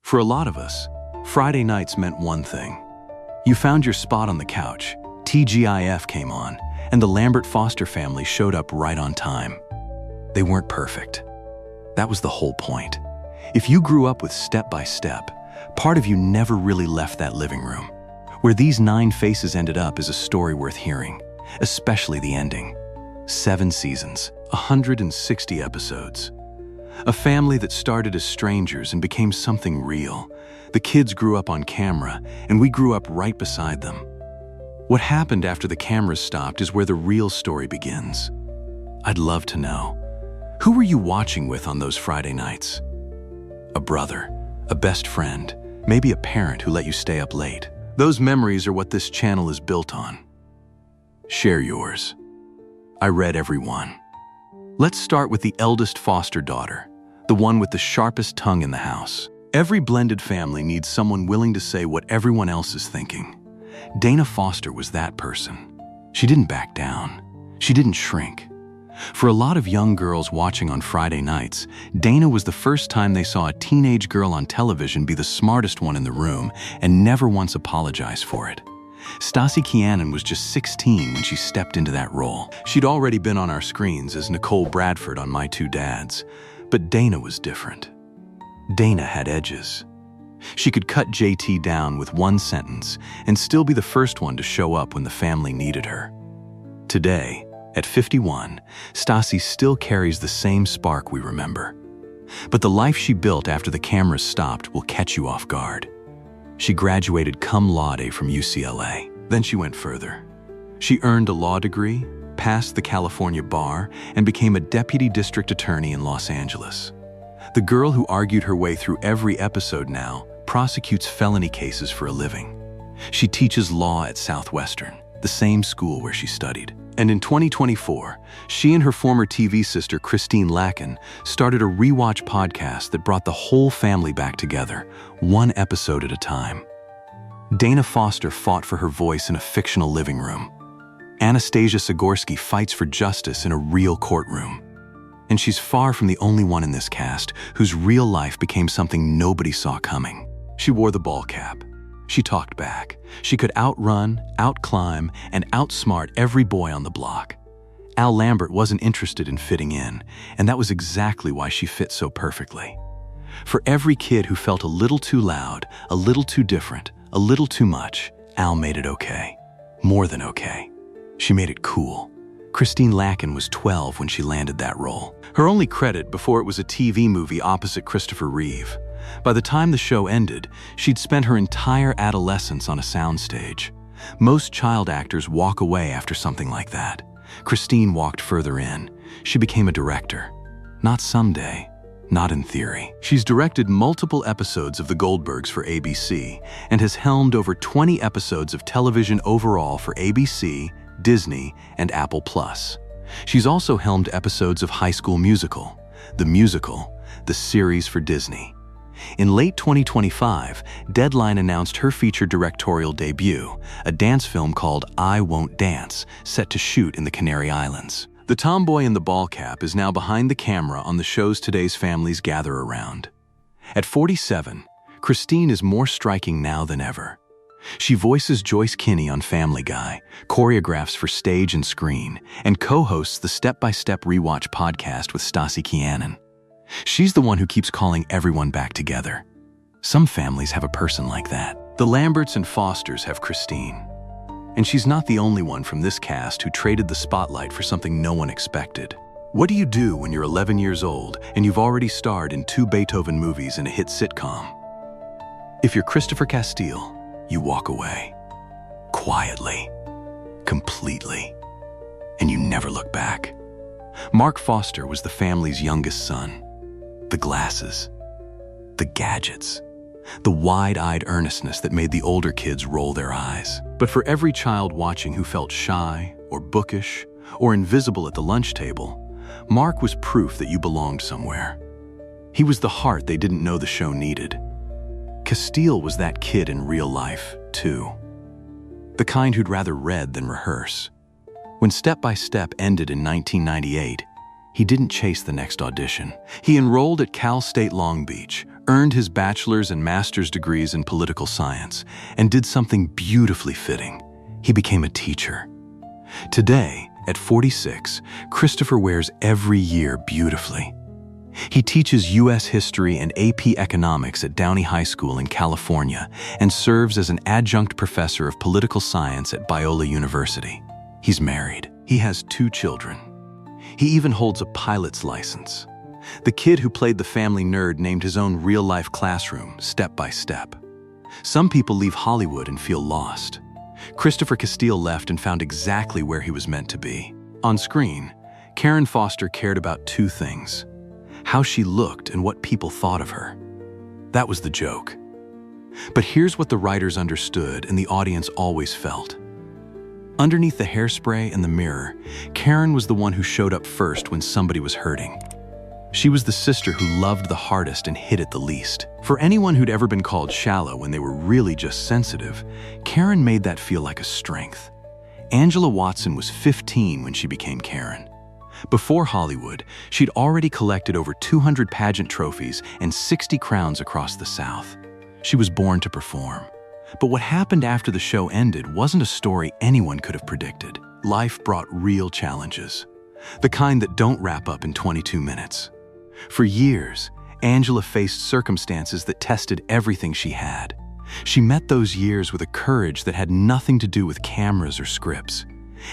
For a lot of us, Friday nights meant one thing. You found your spot on the couch, TGIF came on, and the Lambert-Foster family showed up right on time. They weren't perfect. That was the whole point. If you grew up with Step by Step, part of you never really left that living room. Where these 9 faces ended up is a story worth hearing, especially the ending. 7 seasons, 160 episodes. A family that started as strangers and became something real. The kids grew up on camera, and we grew up right beside them. What happened after the cameras stopped is where the real story begins. I'd love to know. Who were you watching with on those Friday nights? A brother, a best friend, maybe a parent who let you stay up late. Those memories are what this channel is built on. Share yours. I read every one. Let's start with the eldest Foster daughter, the one with the sharpest tongue in the house. Every blended family needs someone willing to say what everyone else is thinking. Dana Foster was that person. She didn't back down. She didn't shrink. For a lot of young girls watching on Friday nights, Dana was the first time they saw a teenage girl on television be the smartest one in the room and never once apologize for it. Stassi Keanan was just 16 when she stepped into that role. She'd already been on our screens as Nicole Bradford on My Two Dads, but Dana was different. Dana had edges. She could cut JT down with one sentence and still be the first one to show up when the family needed her. Today, at 51, Stassi still carries the same spark we remember. But the life she built after the cameras stopped will catch you off guard. She graduated cum laude from UCLA. Then she went further. She earned a law degree, passed the California bar, and became a deputy district attorney in Los Angeles. The girl who argued her way through every episode now prosecutes felony cases for a living. She teaches law at Southwestern, the same school where she studied. And in 2024, she and her former TV sister Christine Lakin started a rewatch podcast that brought the whole family back together, one episode at a time. Dana Foster fought for her voice in a fictional living room. Anastasia Sigorsky fights for justice in a real courtroom. And she's far from the only one in this cast whose real life became something nobody saw coming. She wore the ball cap. She talked back. She could outrun, outclimb, and outsmart every boy on the block. Al Lambert wasn't interested in fitting in, and that was exactly why she fit so perfectly. For every kid who felt a little too loud, a little too different, a little too much, Al made it okay. More than okay. She made it cool. Christine Lakin was 12 when she landed that role. Her only credit before it was a TV movie opposite Christopher Reeve. By the time the show ended, she'd spent her entire adolescence on a soundstage. Most child actors walk away after something like that. Christine walked further in. She became a director. Not someday, not in theory. She's directed multiple episodes of The Goldbergs for ABC and has helmed over 20 episodes of television overall for ABC, Disney, and Apple Plus. She's also helmed episodes of High School Musical, the series for Disney. In late 2025, Deadline announced her feature directorial debut, a dance film called I Won't Dance, set to shoot in the Canary Islands. The tomboy in the ball cap is now behind the camera on the shows today's families gather around. At 47, Christine is more striking now than ever. She voices Joyce Kinney on Family Guy, choreographs for stage and screen, and co-hosts the Step by Step Rewatch podcast with Stassi Keanan. She's the one who keeps calling everyone back together. Some families have a person like that. The Lamberts and Fosters have Christine. And she's not the only one from this cast who traded the spotlight for something no one expected. What do you do when you're 11 years old and you've already starred in 2 Beethoven movies and a hit sitcom? If you're Christopher Castille, you walk away. Quietly. Completely. And you never look back. Mark Foster was the family's youngest son. The glasses, the gadgets, the wide-eyed earnestness that made the older kids roll their eyes. But for every child watching who felt shy or bookish or invisible at the lunch table, Mark was proof that you belonged somewhere. He was the heart they didn't know the show needed. Castille was that kid in real life, too. The kind who'd rather read than rehearse. When Step by Step ended in 1998, he didn't chase the next audition. He enrolled at Cal State Long Beach, earned his bachelor's and master's degrees in political science, and did something beautifully fitting. He became a teacher. Today, at 46, Christopher wears every year beautifully. He teaches U.S. history and AP economics at Downey High School in California and serves as an adjunct professor of political science at Biola University. He's married. He has 2 children. He even holds a pilot's license. The kid who played the family nerd named his own real-life classroom, Step by Step. Some people leave Hollywood and feel lost. Christopher Castille left and found exactly where he was meant to be. On screen, Karen Foster cared about 2 things: how she looked and what people thought of her. That was the joke. But here's what the writers understood and the audience always felt. Underneath the hairspray and the mirror, Karen was the one who showed up first when somebody was hurting. She was the sister who loved the hardest and hid it the least. For anyone who'd ever been called shallow when they were really just sensitive, Karen made that feel like a strength. Angela Watson was 15 when she became Karen. Before Hollywood, she'd already collected over 200 pageant trophies and 60 crowns across the South. She was born to perform. But what happened after the show ended wasn't a story anyone could have predicted. Life brought real challenges, the kind that don't wrap up in 22 minutes. For years, Angela faced circumstances that tested everything she had. She met those years with a courage that had nothing to do with cameras or scripts.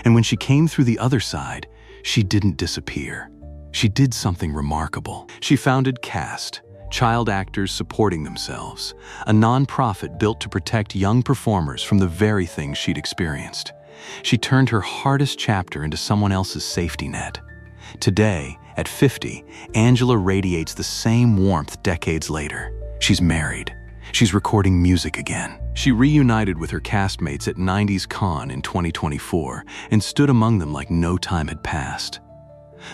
And when she came through the other side, she didn't disappear. She did something remarkable. She founded CAST, Child Actors Supporting Themselves, a nonprofit built to protect young performers from the very things she'd experienced. She turned her hardest chapter into someone else's safety net. Today, at 50, Angela radiates the same warmth decades later. She's married. She's recording music again. She reunited with her castmates at 90s Con in 2024 and stood among them like no time had passed.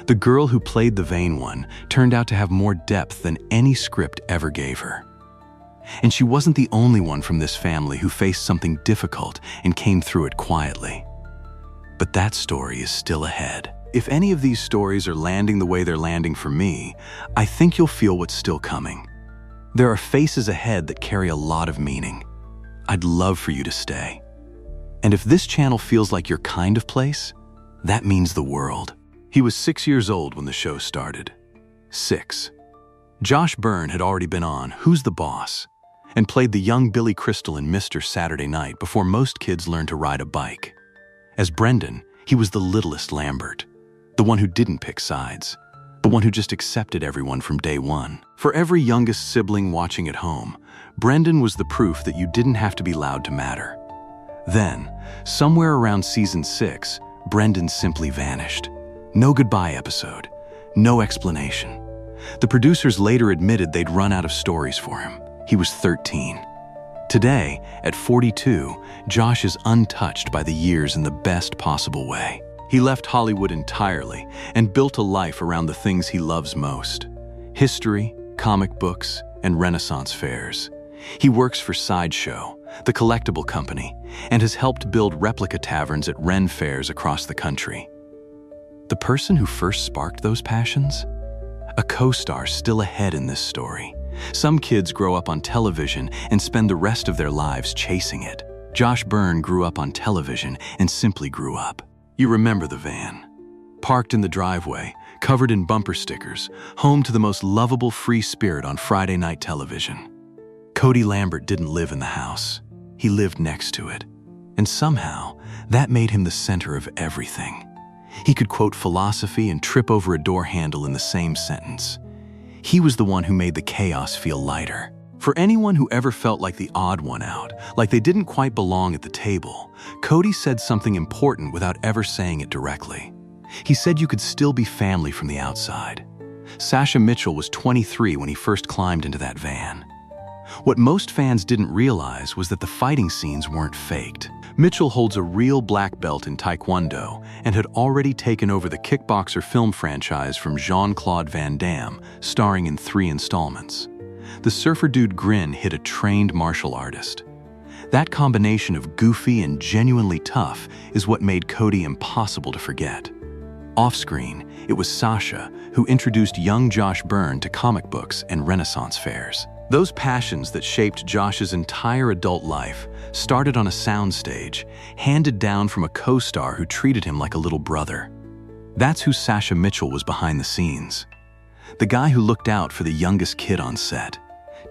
The girl who played the vain one turned out to have more depth than any script ever gave her. And she wasn't the only one from this family who faced something difficult and came through it quietly. But that story is still ahead. If any of these stories are landing the way they're landing for me, I think you'll feel what's still coming. There are faces ahead that carry a lot of meaning. I'd love for you to stay. And if this channel feels like your kind of place, that means the world. He was 6 years old when the show started. 6. Josh Byrne had already been on Who's the Boss and played the young Billy Crystal in Mr. Saturday Night before most kids learned to ride a bike. As Brendan, he was the littlest Lambert, the one who didn't pick sides, the one who just accepted everyone from day one. For every youngest sibling watching at home, Brendan was the proof that you didn't have to be loud to matter. Then, somewhere around season 6, Brendan simply vanished. No goodbye episode, no explanation. The producers later admitted they'd run out of stories for him. He was 13. Today, at 42, Josh is untouched by the years in the best possible way. He left Hollywood entirely and built a life around the things he loves most: history, comic books, and Renaissance fairs. He works for Sideshow, the collectible company, and has helped build replica taverns at Ren fairs across the country. The person who first sparked those passions? A co-star still ahead in this story. Some kids grow up on television and spend the rest of their lives chasing it. Josh Byrne grew up on television and simply grew up. You remember the van. Parked in the driveway, covered in bumper stickers, home to the most lovable free spirit on Friday night television. Cody Lambert didn't live in the house. He lived next to it. And somehow, that made him the center of everything. He could quote philosophy and trip over a door handle in the same sentence. He was the one who made the chaos feel lighter. For anyone who ever felt like the odd one out, like they didn't quite belong at the table, Cody said something important without ever saying it directly. He said you could still be family from the outside. Sasha Mitchell was 23 when he first climbed into that van. What most fans didn't realize was that the fighting scenes weren't faked. Mitchell holds a real black belt in Taekwondo and had already taken over the kickboxer film franchise from Jean-Claude Van Damme, starring in 3 installments. The surfer dude grin hit a trained martial artist. That combination of goofy and genuinely tough is what made Cody impossible to forget. Off-screen, it was Sasha who introduced young Josh Byrne to comic books and Renaissance fairs. Those passions that shaped Josh's entire adult life started on a soundstage, handed down from a co-star who treated him like a little brother. That's who Sasha Mitchell was behind the scenes. The guy who looked out for the youngest kid on set.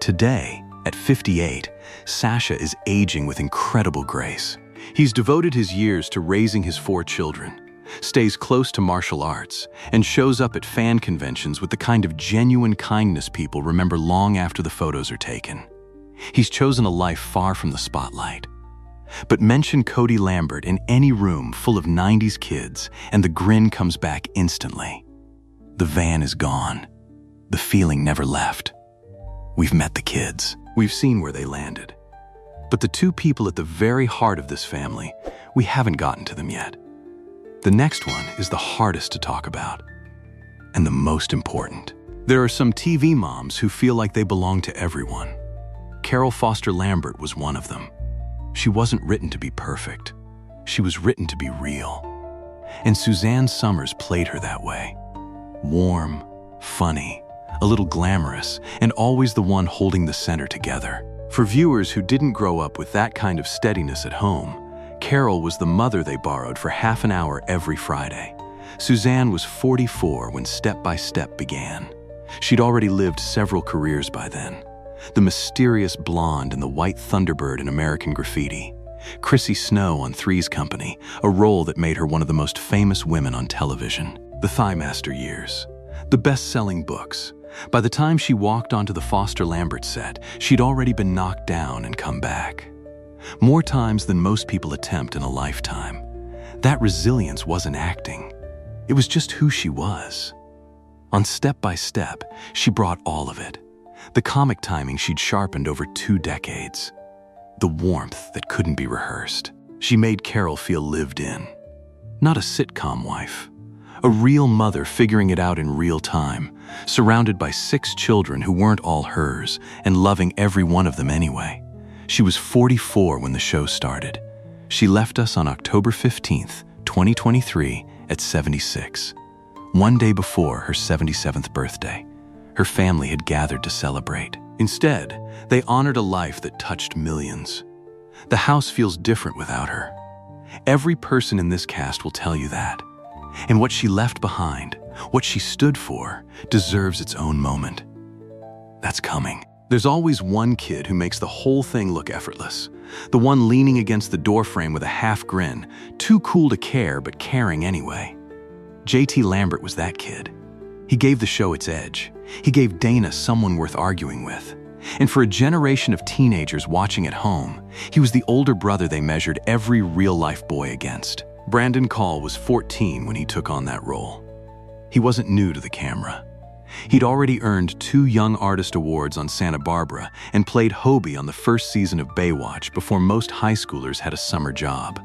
Today, at 58, Sasha is aging with incredible grace. He's devoted his years to raising his 4 children, stays close to martial arts, and shows up at fan conventions with the kind of genuine kindness people remember long after the photos are taken. He's chosen a life far from the spotlight. But mention Cody Lambert in any room full of 90s kids, and the grin comes back instantly. The van is gone. The feeling never left. We've met the kids. We've seen where they landed. But the 2 people at the very heart of this family, we haven't gotten to them yet. The next one is the hardest to talk about, and the most important. There are some TV moms who feel like they belong to everyone. Carol Foster Lambert was one of them. She wasn't written to be perfect. She was written to be real. And Suzanne Summers played her that way. Warm, funny, a little glamorous, and always the one holding the center together. For viewers who didn't grow up with that kind of steadiness at home, Carol was the mother they borrowed for half an hour every Friday. Suzanne was 44 when Step by Step began. She'd already lived several careers by then. The mysterious blonde in The White Thunderbird in American Graffiti. Chrissy Snow on Three's Company, a role that made her one of the most famous women on television. The Thighmaster years. The best-selling books. By the time she walked onto the Foster Lambert set, she'd already been knocked down and come back. More times than most people attempt in a lifetime. That resilience wasn't acting. It was just who she was. On Step by Step, she brought all of it. The comic timing she'd sharpened over 2 decades. The warmth that couldn't be rehearsed. She made Carol feel lived in. Not a sitcom wife. A real mother figuring it out in real time, surrounded by 6 children who weren't all hers, and loving every one of them anyway. She was 44 when the show started. She left us on October 15th, 2023 at 76. One day before her 77th birthday. Her family had gathered to celebrate. Instead, they honored a life that touched millions. The house feels different without her. Every person in this cast will tell you that. And what she left behind, what she stood for, deserves its own moment. That's coming. There's always one kid who makes the whole thing look effortless. The one leaning against the doorframe with a half grin, too cool to care but caring anyway. JT Lambert was that kid. He gave the show its edge. He gave Dana someone worth arguing with. And for a generation of teenagers watching at home, he was the older brother they measured every real-life boy against. Brandon Call was 14 when he took on that role. He wasn't new to the camera. He'd already earned 2 Young Artist Awards on Santa Barbara and played Hobie on the first season of Baywatch before most high schoolers had a summer job.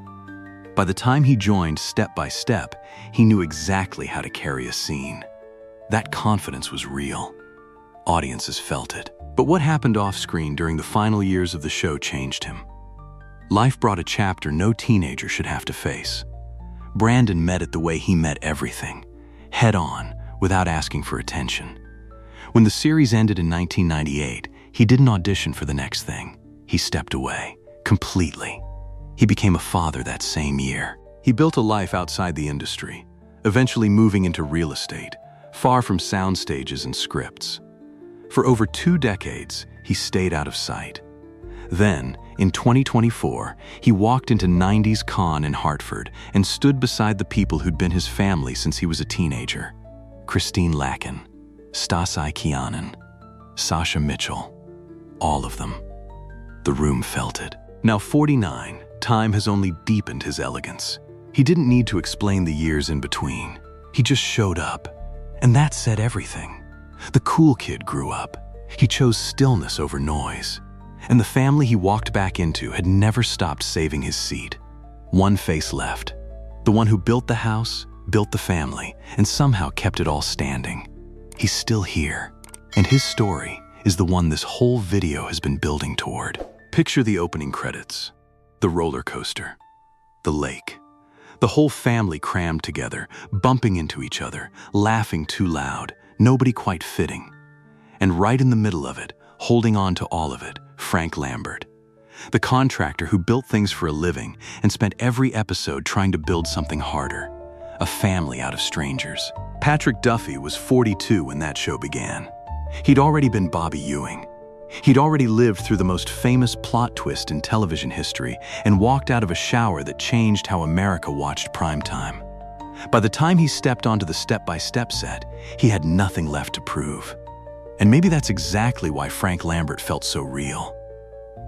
By the time he joined Step by Step, he knew exactly how to carry a scene. That confidence was real. Audiences felt it. But what happened off-screen during the final years of the show changed him. Life brought a chapter no teenager should have to face. Brandon met it the way he met everything, head-on, without asking for attention. When the series ended in 1998, he didn't audition for the next thing. He stepped away, completely. He became a father that same year. He built a life outside the industry, eventually moving into real estate, far from sound stages and scripts. For over 2 decades, he stayed out of sight. Then, in 2024, he walked into 90s Con in Hartford and stood beside the people who'd been his family since he was a teenager. Christine Lakin, Stassi Keanan, Sasha Mitchell, all of them. The room felt it. Now 49, time has only deepened his elegance. He didn't need to explain the years in between. He just showed up. And that said everything. The cool kid grew up. He chose stillness over noise. And the family he walked back into had never stopped saving his seat. One face left. The one who built the house, built the family, and somehow kept it all standing. He's still here. And his story is the one this whole video has been building toward. Picture the opening credits. The roller coaster. The lake. The whole family crammed together, bumping into each other, laughing too loud, nobody quite fitting. And right in the middle of it, holding on to all of it, Frank Lambert. The contractor who built things for a living and spent every episode trying to build something harder. A family out of strangers. Patrick Duffy was 42 when that show began. He'd already been Bobby Ewing. He'd already lived through the most famous plot twist in television history and walked out of a shower that changed how America watched primetime. By the time he stepped onto the step-by-step set, he had nothing left to prove. And maybe that's exactly why Frank Lambert felt so real.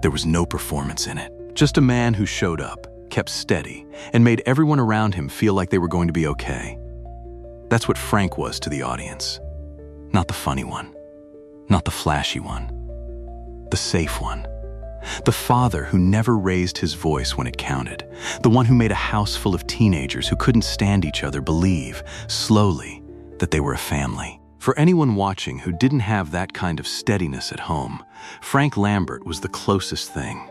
There was no performance in it. Just a man who showed up, kept steady, and made everyone around him feel like they were going to be okay. That's what Frank was to the audience. Not the funny one. Not the flashy one. The safe one. The father who never raised his voice when it counted. The one who made a house full of teenagers who couldn't stand each other believe, slowly, that they were a family. For anyone watching who didn't have that kind of steadiness at home, Frank Lambert was the closest thing.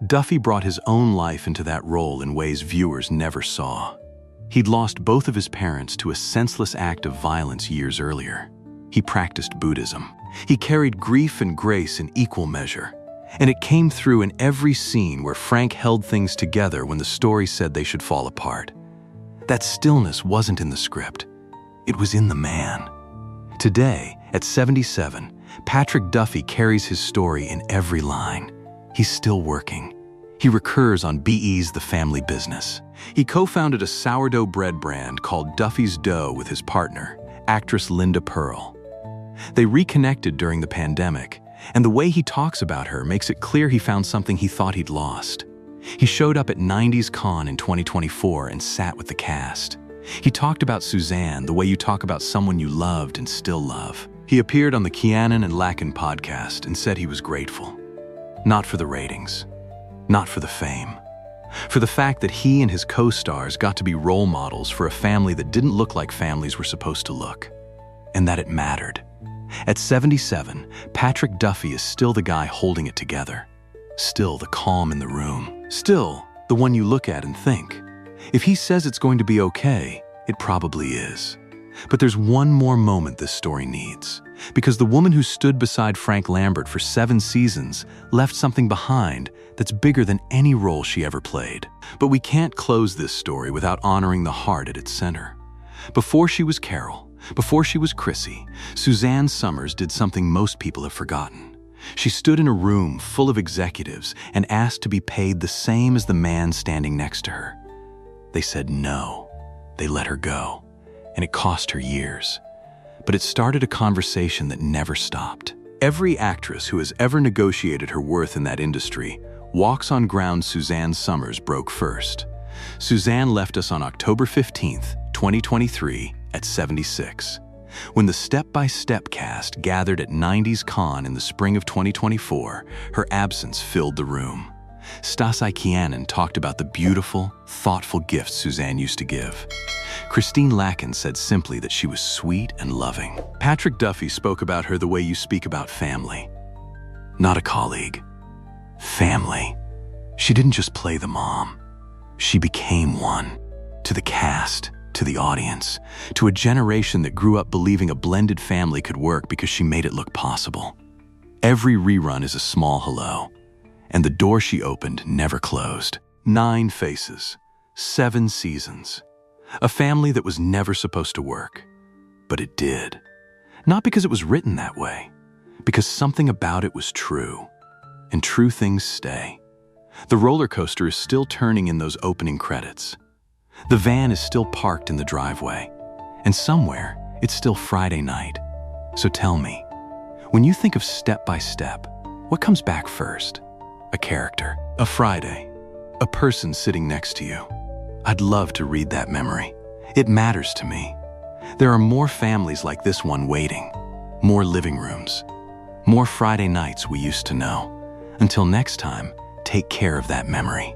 Duffy brought his own life into that role in ways viewers never saw. He'd lost both of his parents to a senseless act of violence years earlier. He practiced Buddhism. He carried grief and grace in equal measure. And it came through in every scene where Frank held things together when the story said they should fall apart. That stillness wasn't in the script. It was in the man. Today, at 77, Patrick Duffy carries his story in every line. He's still working. He recurs on BE's The Family Business. He co-founded a sourdough bread brand called Duffy's Dough with his partner, actress Linda Pearl. They reconnected during the pandemic, and the way he talks about her makes it clear he found something he thought he'd lost. He showed up at 90s Con in 2024 and sat with the cast. He talked about Suzanne the way you talk about someone you loved and still love. He appeared on the Keanan and Lakin podcast and said he was grateful. Not for the ratings, not for the fame, for the fact that he and his co-stars got to be role models for a family that didn't look like families were supposed to look, and that it mattered. At 77, Patrick Duffy is still the guy holding it together, still the calm in the room, still the one you look at and think, if he says it's going to be okay, it probably is. But there's one more moment this story needs, because the woman who stood beside Frank Lambert for 7 seasons left something behind that's bigger than any role she ever played. But we can't close this story without honoring the heart at its center. Before she was Carol, before she was Chrissy, Suzanne Summers did something most people have forgotten. She stood in a room full of executives and asked to be paid the same as the man standing next to her. They said no. They let her go. And it cost her years. But it started a conversation that never stopped. Every actress who has ever negotiated her worth in that industry walks on ground Suzanne Summers broke first. Suzanne left us on October 15th, 2023 at 76. When the step-by-step cast gathered at 90s Con in the spring of 2024, her absence filled the room. Stassi Keanan talked about the beautiful, thoughtful gifts Suzanne used to give. Lakin said simply that she was sweet and loving. Patrick Duffy spoke about her the way you speak about family. Not a colleague. Family. She didn't just play the mom. She became one. To the cast, to the audience, to a generation that grew up believing a blended family could work because she made it look possible. Every rerun is a small hello. And the door she opened never closed. 9 faces, 7 seasons. A family that was never supposed to work. But it did. Not because it was written that way, because something about it was true. And true things stay. The roller coaster is still turning in those opening credits. The van is still parked in the driveway. And somewhere, it's still Friday night. So tell me, when you think of Step by Step, what comes back first? A character, a Friday, a person sitting next to you. I'd love to read that memory. It matters to me. There are more families like this one waiting, more living rooms, more Friday nights we used to know. Until next time, take care of that memory.